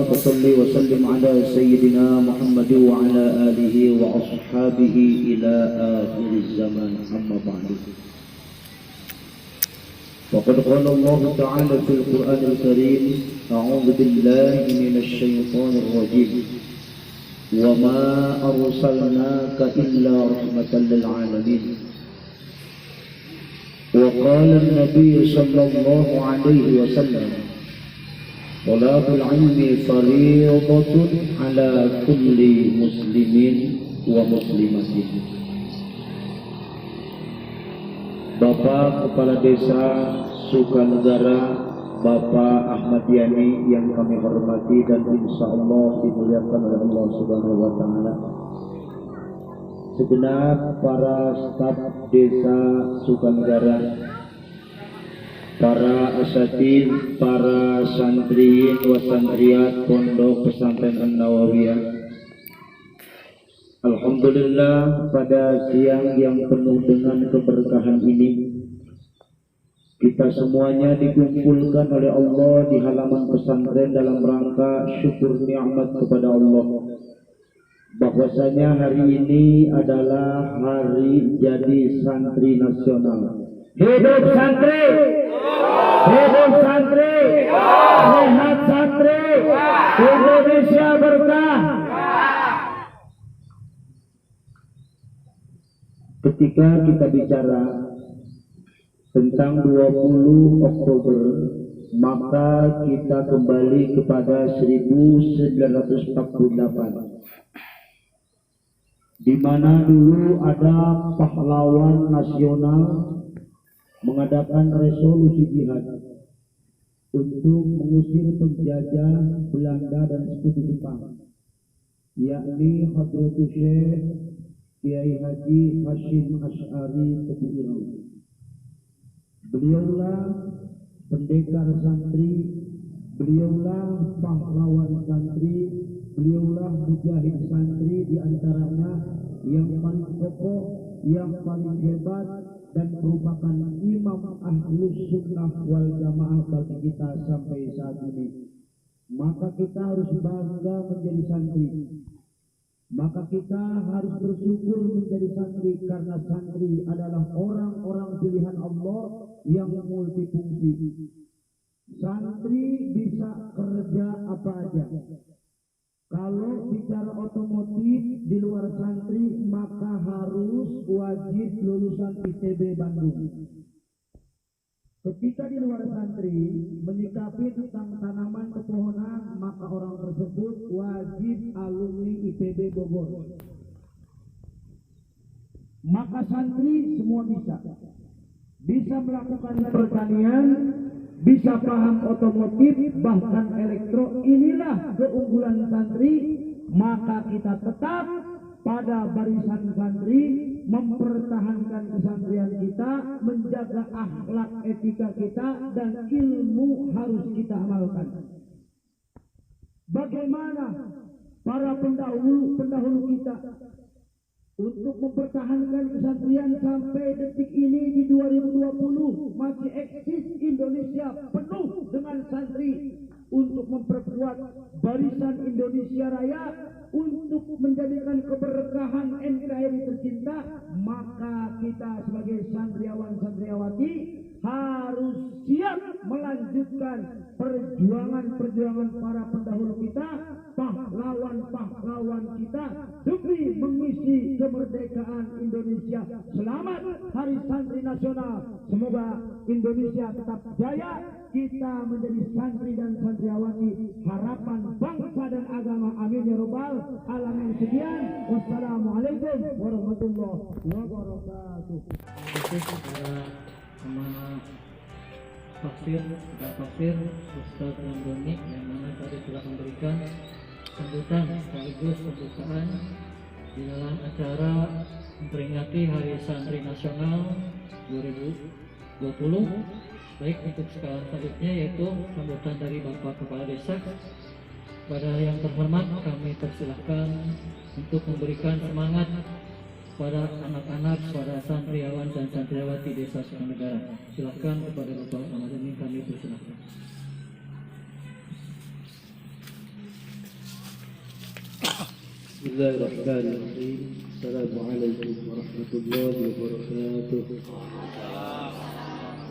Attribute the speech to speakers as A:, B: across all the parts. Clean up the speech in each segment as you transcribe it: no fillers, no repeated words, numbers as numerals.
A: فصل وسلم على سيدنا محمد وعلى آله وأصحابه إلى آخر الزمان أما بعد وقد قال الله تعالى في القرآن الكريم أعوذ بالله من الشيطان الرجيم وما أرسلناك إلا رحمة للعالمين وقال النبي صلى الله عليه وسلم طلب العلم فريضة على كل مسلم ومسلمة. Bapak Kepala Desa Sukanegara, Bapak Ahmad Yani yang kami hormati dan insya Allah dimuliakan oleh Allah Subhanahu wa Ta'ala, segenap para staf Desa Sukanegara, para asatidz, para santriin wa santriat Pondok Pesantren An-Nawawiyah. Alhamdulillah, pada siang yang penuh dengan keberkahan ini kita semuanya dikumpulkan oleh Allah di halaman pesantren dalam rangka syukur nikmat kepada Allah bahwasanya hari ini adalah hari jadi santri nasional. Hidup santri, hidup santri, sehat santri, Indonesia berkah. Ketika kita bicara tentang 20 Oktober, maka kita kembali kepada 1948, di mana dulu ada pahlawan nasional mengadakan resolusi jihad untuk mengusir penjajah Belanda dan sekutu Jepang, yakni Hadratus Syekh Kiai Haji Hashim Asy'ari Tebu Irau. Beliaulah pendekar santri, beliaulah pahlawan santri, beliaulah mujahid santri, di antaranya yang paling kokoh, yang paling hebat, dan merupakan imam ahlus sunnah wal jamaah bagi kita sampai saat ini. Maka kita harus bangga menjadi santri. Maka kita harus bersyukur menjadi santri, karena santri adalah orang-orang pilihan Allah yang multifungsi. Santri bisa kerja apa aja. Kalau bicara otomotif di luar santri, maka harus wajib lulusan ITB Bandung. Ketika di luar santri menyikapi tentang tanaman pepohonan, maka orang tersebut wajib alumni IPB Bogor. Maka santri semua bisa melakukan pertanian, bisa paham otomotif, bahkan elektro. Inilah keunggulan santri. Maka kita tetap pada barisan santri, mempertahankan kesantrian kita, menjaga akhlak etika kita, dan ilmu harus kita amalkan. Bagaimana para pendahulu kita untuk mempertahankan kesantrian sampai detik ini di 2020 masih eksis Indonesia penuh dengan santri, untuk memperkuat barisan Indonesia Raya, untuk menjadikan keberkahan NKRI tercinta. Maka kita sebagai santriawan santriawati harus siap melanjutkan perjuangan para pendahulu kita, pahlawan kita, demi mengisi kemerdekaan Indonesia. Selamat Hari Santri Nasional. Semoga Indonesia tetap jaya, kita menjadi santri dan santriawati harapan bangsa dan agama. Amin ya rabbal alamin. Sekian, wassalamualaikum warahmatullahi wabarakatuh.
B: Sama tafsir Ustaz Ramdhani yang mana tadi telah memberikan sambutan sekaligus pembukaan di dalam acara memperingati Hari Santri Nasional 2020. Baik, untuk skala selanjutnya yaitu sambutan dari Bapak Kepala Desa. Pada yang terhormat kami persilahkan untuk memberikan semangat pada anak-anak, pada santriawan dan santriawati Desa Sukanegara. Silakan kepada Bapak Ahmad Yani, kami persilahkan.
A: Bismillahirrahmanirrahim. Assalamualaikum warahmatullahi wabarakatuh.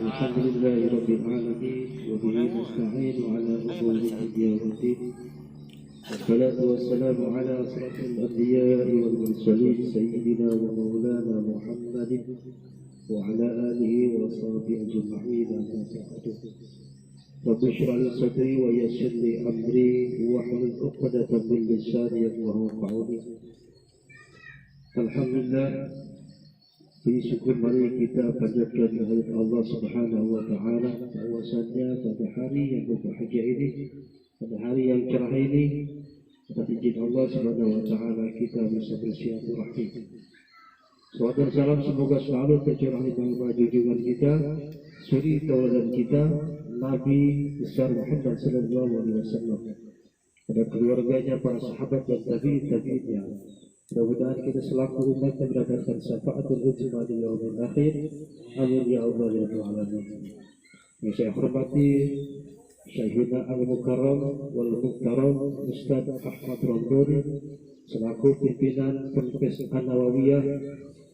A: Alhamdulillahi rabbil alamin wa bihi nasta'in ala umuri dunya waddin. Wassalatu wassalamu ala asrafil anbiya'i wal mursalin sayyidina wa maulana Muhammadin wa ala alihi wa sahbihi ajma'in. Rabbi shrah li sadri wa yassir li amri wahlul 'uqdatam min lisani yafqahu qawli. Alhamdulillah, puji syukur mari kita panjatkan kehadirat Allah Subhanahu wa taala bahwasanya pada hari yang berbahagia ini, pada hari yang cerah ini, atas izin Allah Subhanahu wa taala kita bisa bersilaturahmi. Salawat dan salam semoga selalu tercurah di dalam junjungan kita, suri tauladan kita, Nabi besar Muhammad sallallahu alaihi wasallam, pada keluarganya, para sahabat dan tabi'in. Mudah-mudahan kita selaku umat yang mendapatkan syafaatul uzma di yaumil akhir. Amin ya Allah ya rabbal alamin. Yang saya hormati Syekhuna Al-Mukarram wal Muhtaram Ustaz Ahmad Rondoni selaku pimpinan Ponpes An-Nawawiyah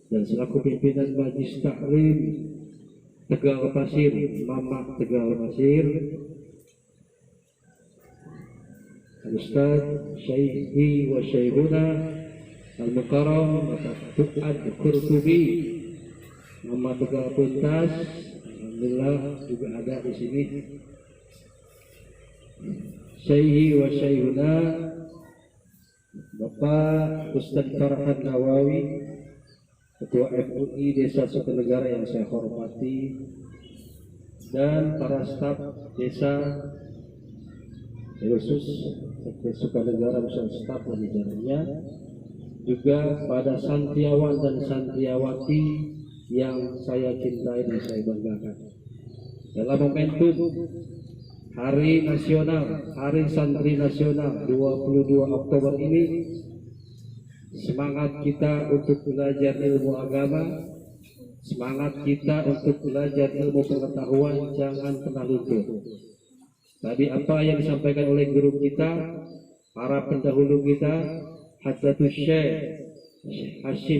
A: dan selaku pimpinan Majlis Taklim Tegal Pasir, Mamah Tegal Pasir, Ustaz Syekhi wa Syekhuna Al-Mukarram Fuad Qurtubi, Mama Tegal Puntas, alhamdulillah juga ada di sini. Syekhi wa Syekhuna Bapak Ustaz Farhan Nawawi, Ketua MUI Desa Sukanegara yang saya hormati, dan para staf desa khusus Sukanegara bersama staf dan jajarannya, juga pada santriawan dan santriawati yang saya cintai dan saya banggakan. Dalam momentum Hari Nasional, Hari Santri Nasional 22 Oktober ini, semangat kita untuk belajar ilmu agama, semangat kita untuk belajar ilmu pengetahuan jangan pernah luntur. Tadi apa yang disampaikan oleh guru kita, para pendahulu kita, Hadratus Syekh Haji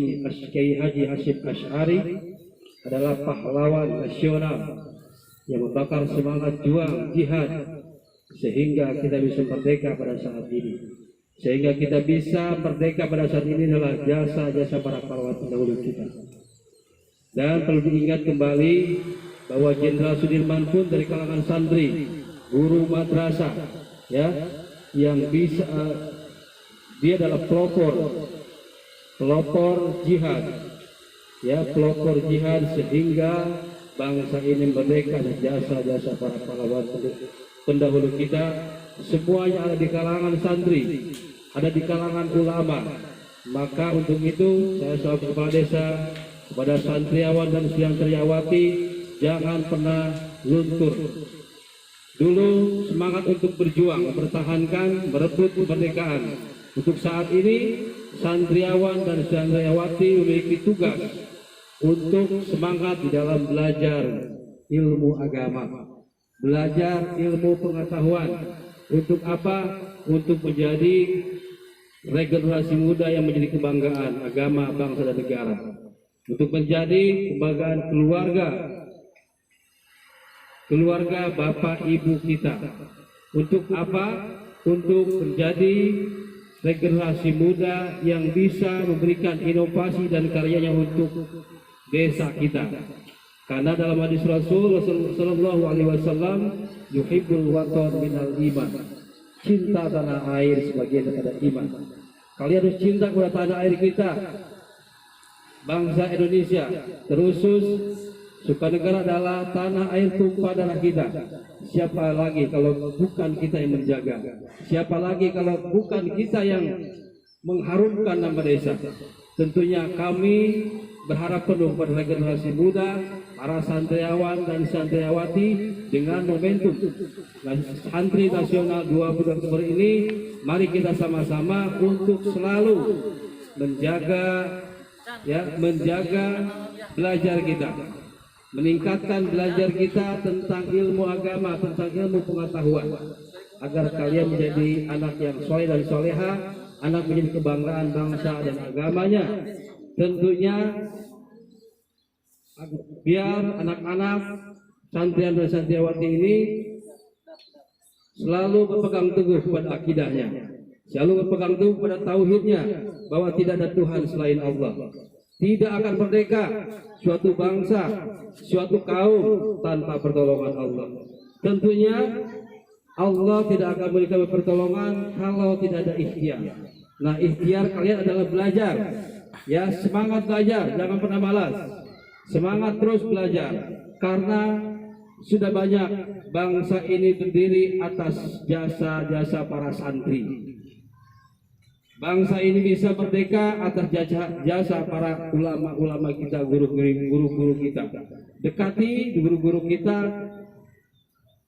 A: Hashim Asy'ari adalah pahlawan nasional yang membakar semangat juang jihad sehingga kita bisa merdeka pada saat ini. Sehingga kita bisa merdeka pada saat ini adalah jasa-jasa para pahlawan pendahulu kita. Dan perlu diingat kembali bahwa Jenderal Sudirman pun dari kalangan santri, guru madrasah, ya, yang bisa dia adalah pelopor jihad, ya, pelopor jihad sehingga bangsa ini merdeka dan jasa-jasa para pahlawan pendahulu kita semuanya ada di kalangan santri, ada di kalangan ulama. Maka untuk itu saya selaku kepala desa kepada santriawan dan santriawati jangan pernah luntur. Dulu semangat untuk berjuang, mempertahankan, merebut kemerdekaan. Untuk saat ini santriawan dan santriawati memiliki tugas untuk semangat di dalam belajar ilmu agama, belajar ilmu pengetahuan. Untuk apa? Untuk menjadi regenerasi muda yang menjadi kebanggaan agama, bangsa dan negara. Untuk menjadi kebanggaan keluarga bapak ibu kita. Untuk apa? Untuk menjadi regenerasi muda yang bisa memberikan inovasi dan karyanya untuk desa kita. Karena dalam hadis Rasul sallallahu alaihi wasallam, yuhibbul watan minal iman. Cinta tanah air sebagian daripada iman. Kalian harus cinta kepada tanah air kita, bangsa Indonesia. Terusus Sukanegara adalah tanah air tumpah darah kita. Siapa lagi kalau bukan kita yang menjaga? Siapa lagi kalau bukan kita yang mengharumkan nama desa? Tentunya kami berharap penuh pada regenerasi muda, para santriawan dan santriawati dengan momentum Santri Nasional 22 Oktober ini. Mari kita sama-sama untuk selalu menjaga belajar kita, meningkatkan belajar kita tentang ilmu agama, tentang ilmu pengetahuan, agar kalian menjadi anak yang soleh dan soleha, anak menjadi kebanggaan bangsa dan agamanya. Tentunya biar anak-anak santriwan dan santriwati ini selalu berpegang teguh pada akidahnya, selalu berpegang teguh pada tauhidnya, bahwa tidak ada Tuhan selain Allah. Tidak akan merdeka suatu bangsa, suatu kaum tanpa pertolongan Allah. Tentunya Allah tidak akan memberikan pertolongan kalau tidak ada ikhtiar. Nah, ikhtiar kalian adalah belajar. Ya, semangat belajar, jangan pernah malas. Semangat terus belajar, karena sudah banyak bangsa ini berdiri atas jasa-jasa para santri. Bangsa ini bisa merdeka atas jasa para ulama-ulama kita, guru-guru kita. Dekati guru-guru kita,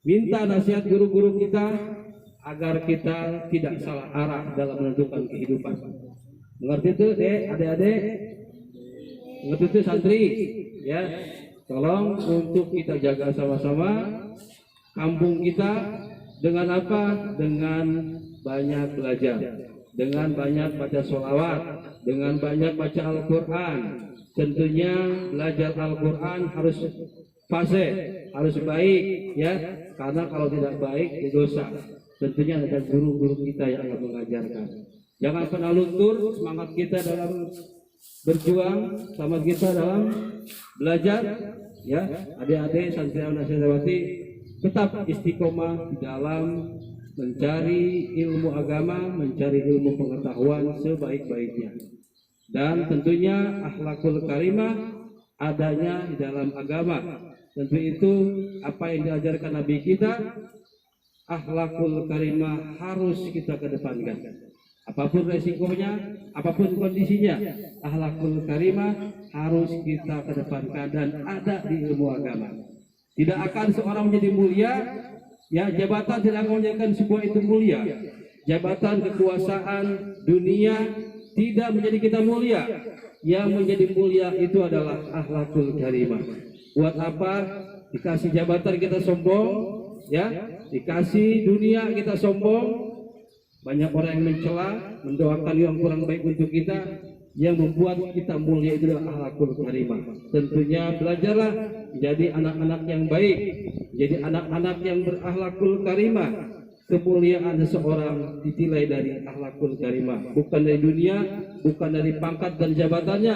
A: minta nasihat guru-guru kita agar kita tidak salah arah dalam menentukan kehidupan. Mengerti itu, adik-adik? Mengerti itu, santri? Ya, tolong untuk kita jaga sama-sama kampung kita dengan apa? Dengan banyak belajar, dengan banyak baca sholawat, dengan banyak baca Al-Quran. Tentunya belajar Al-Quran harus fasih, harus baik, ya, karena kalau tidak baik dosa. Tentunya ada guru-guru kita yang akan mengajarkan. Jangan pernah luntur semangat kita dalam berjuang, semangat kita dalam belajar, ya, adik-adik santriwan dan santriwati tetap istiqomah di dalam mencari ilmu agama, mencari ilmu pengetahuan sebaik-baiknya. Dan tentunya akhlakul karimah adanya di dalam agama. Tentu itu apa yang diajarkan Nabi kita, akhlakul karimah harus kita kedepankan. Apapun resikonya, apapun kondisinya, akhlakul karimah harus kita kedepankan dan ada di ilmu agama. Tidak akan seorang menjadi mulia, ya, jabatan tidak akan menjadikan sebuah itu mulia. Jabatan kekuasaan dunia tidak menjadi kita mulia. Yang menjadi mulia itu adalah akhlakul karimah. Buat apa dikasih jabatan kita sombong, ya, dikasih dunia kita sombong. Banyak orang yang mencela, mendoakan yang kurang baik untuk kita. Yang membuat kita mulia itu adalah akhlakul karimah. Tentunya belajarlah menjadi anak-anak yang baik, jadi anak-anak yang berakhlakul karimah. Kemuliaan seseorang ditilai dari akhlakul karimah, bukan dari dunia, bukan dari pangkat dan jabatannya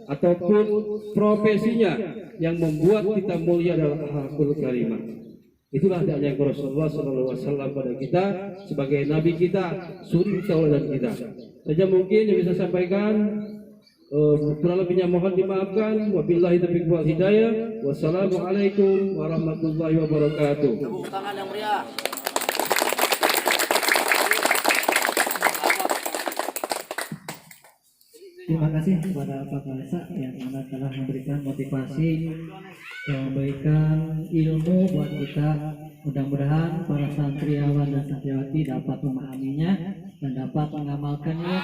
A: ataupun profesinya. Yang membuat kita mulia adalah akhlakul karimah. Itulah yang Rasulullah SAW pada kita sebagai Nabi kita, suri tauladan kita. Saja mungkin yang bisa sampaikan. Kurang lebihnya mohon dimaafkan. Wabillahi taufiq wal hidayah. Wassalamualaikum warahmatullahi wabarakatuh.
C: Tepuk tangan yang meriah.
B: Terima kasih kepada Pak Kalesa yang mana telah memberikan motivasi yang memberikan ilmu buat kita. Mudah-mudahan para santriawan dan santriwati dapat memahaminya dan dapat mengamalkannya.